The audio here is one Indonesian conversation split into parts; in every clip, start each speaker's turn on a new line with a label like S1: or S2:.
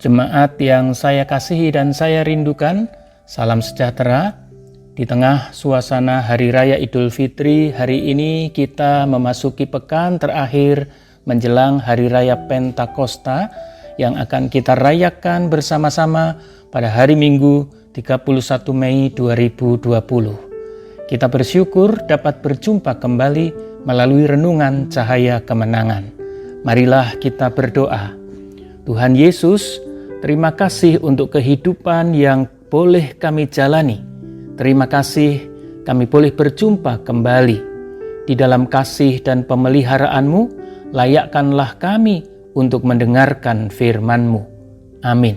S1: Jemaat yang saya kasihi dan saya rindukan, salam sejahtera. Di tengah suasana Hari Raya Idul Fitri, hari ini kita memasuki pekan terakhir menjelang Hari Raya Pentakosta yang akan kita rayakan bersama-sama pada hari Minggu 31 Mei 2020. Kita bersyukur dapat berjumpa kembali melalui renungan Cahaya Kemenangan. Marilah kita berdoa. Tuhan Yesus, terima kasih untuk kehidupan yang boleh kami jalani. Terima kasih kami boleh berjumpa kembali. Di dalam kasih dan pemeliharaanmu, layakkanlah kami untuk mendengarkan firman-Mu. Amin.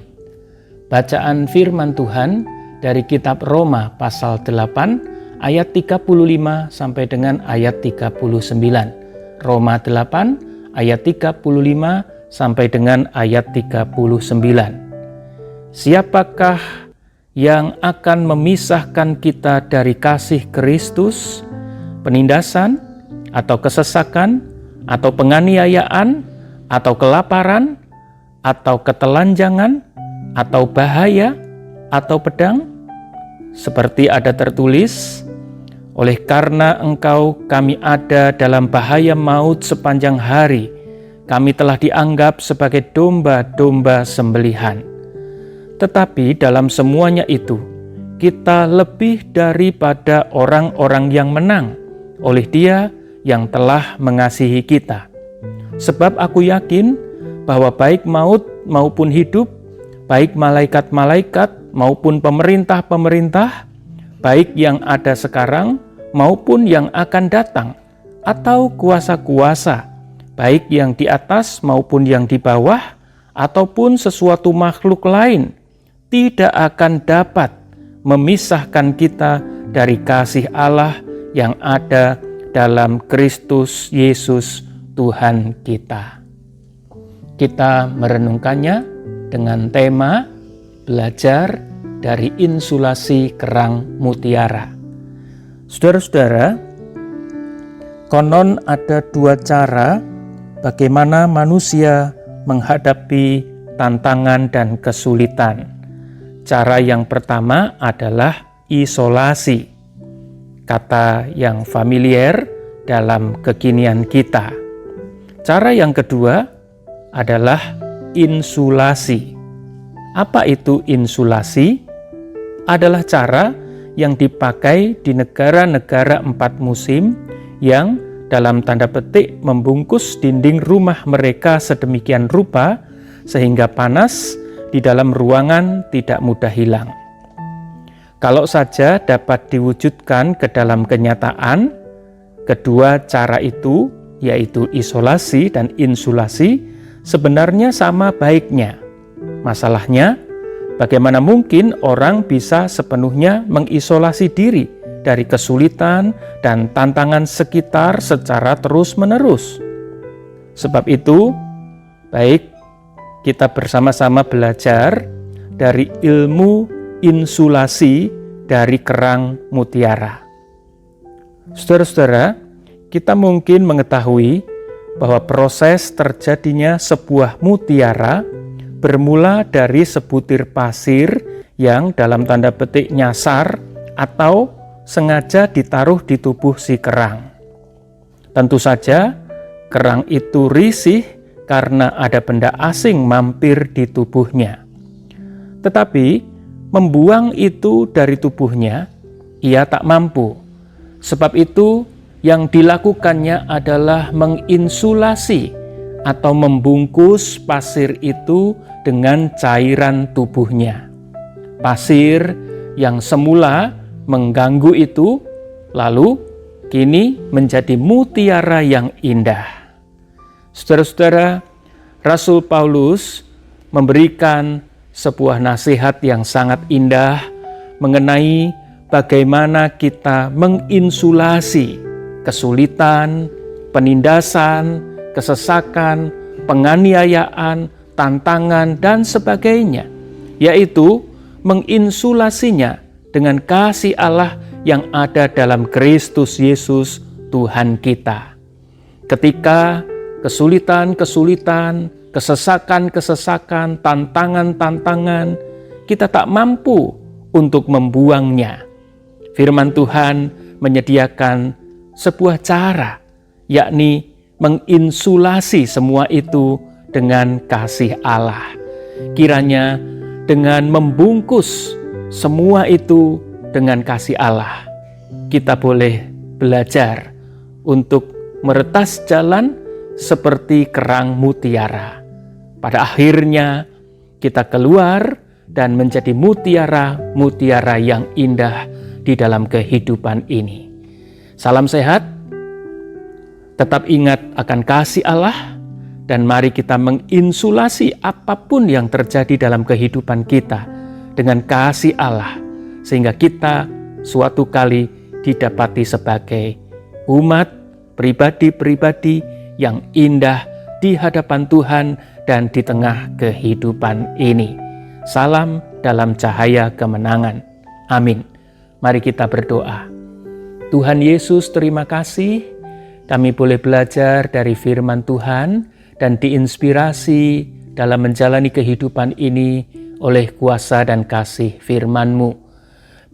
S1: Bacaan firman Tuhan dari kitab Roma pasal 8 ayat 35 sampai dengan ayat 39. Roma 8 ayat 35 sampai dengan ayat 39. Siapakah yang akan memisahkan kita dari kasih Kristus? Penindasan, atau kesesakan, atau penganiayaan, atau kelaparan, atau ketelanjangan, atau bahaya, atau pedang? Seperti ada tertulis, oleh karena engkau kami ada dalam bahaya maut sepanjang hari, kami telah dianggap sebagai domba-domba sembelihan. Tetapi dalam semuanya itu, kita lebih daripada orang-orang yang menang oleh Dia yang telah mengasihi kita. Sebab aku yakin bahwa baik maut maupun hidup, baik malaikat-malaikat maupun pemerintah-pemerintah, baik yang ada sekarang maupun yang akan datang, atau kuasa-kuasa, baik yang di atas maupun yang di bawah, ataupun sesuatu makhluk lain, tidak akan dapat memisahkan kita dari kasih Allah yang ada dalam Kristus Yesus Tuhan kita. Kita merenungkannya dengan tema belajar dari insulasi kerang mutiara. Saudara-saudara, konon ada dua cara bagaimana manusia menghadapi tantangan dan kesulitan. Cara yang pertama adalah isolasi, kata yang familiar dalam kekinian kita. Cara yang kedua adalah insulasi. Apa itu insulasi? Adalah cara yang dipakai di negara-negara 4 musim yang dalam tanda petik membungkus dinding rumah mereka sedemikian rupa sehingga panas di dalam ruangan tidak mudah hilang. Kalau saja dapat diwujudkan ke dalam kenyataan, kedua cara itu, yaitu isolasi dan insulasi, sebenarnya sama baiknya. Masalahnya, bagaimana mungkin orang bisa sepenuhnya mengisolasi diri dari kesulitan dan tantangan sekitar secara terus-menerus? Sebab itu, baik kita bersama-sama belajar dari ilmu insulasi dari kerang mutiara. Saudara-saudara, kita mungkin mengetahui bahwa proses terjadinya sebuah mutiara bermula dari sebutir pasir yang dalam tanda petik nyasar atau sengaja ditaruh di tubuh si kerang. Tentu saja kerang itu risih karena ada benda asing mampir di tubuhnya. Tetapi membuang itu dari tubuhnya, ia tak mampu. Sebab itu yang dilakukannya adalah menginsulasi atau membungkus pasir itu dengan cairan tubuhnya. Pasir yang semula mengganggu itu, lalu kini menjadi mutiara yang indah. Saudara-saudara, Rasul Paulus memberikan sebuah nasihat yang sangat indah mengenai bagaimana kita menginsulasi kesulitan, penindasan, kesesakan, penganiayaan, tantangan, dan sebagainya, yaitu menginsulasinya dengan kasih Allah yang ada dalam Kristus Yesus Tuhan kita. Ketika kesulitan-kesulitan, kesesakan-kesesakan, tantangan-tantangan, kita tak mampu untuk membuangnya. Firman Tuhan menyediakan sebuah cara, yakni menginsulasi semua itu dengan kasih Allah. Kiranya dengan membungkus semua itu dengan kasih Allah, kita boleh belajar untuk meretas jalan seperti kerang mutiara. Pada akhirnya kita keluar dan menjadi mutiara-mutiara yang indah di dalam kehidupan ini. Salam sehat, tetap ingat akan kasih Allah, dan mari kita menginsulasi apapun yang terjadi dalam kehidupan kita dengan kasih Allah, sehingga kita suatu kali didapati sebagai umat pribadi-pribadi yang indah di hadapan Tuhan dan di tengah kehidupan ini. Salam dalam cahaya kemenangan. Amin. Mari kita berdoa. Tuhan Yesus, terima kasih kami boleh belajar dari firman Tuhan dan diinspirasi dalam menjalani kehidupan ini oleh kuasa dan kasih firman-Mu.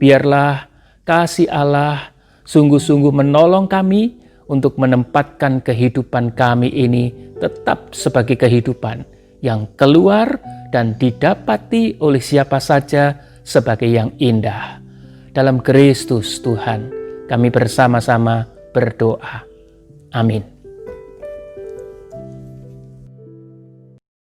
S1: Biarlah kasih Allah sungguh-sungguh menolong kami untuk menempatkan kehidupan kami ini tetap sebagai kehidupan yang keluar dan didapati oleh siapa saja sebagai yang indah. Dalam Kristus Tuhan, kami bersama-sama berdoa. Amin.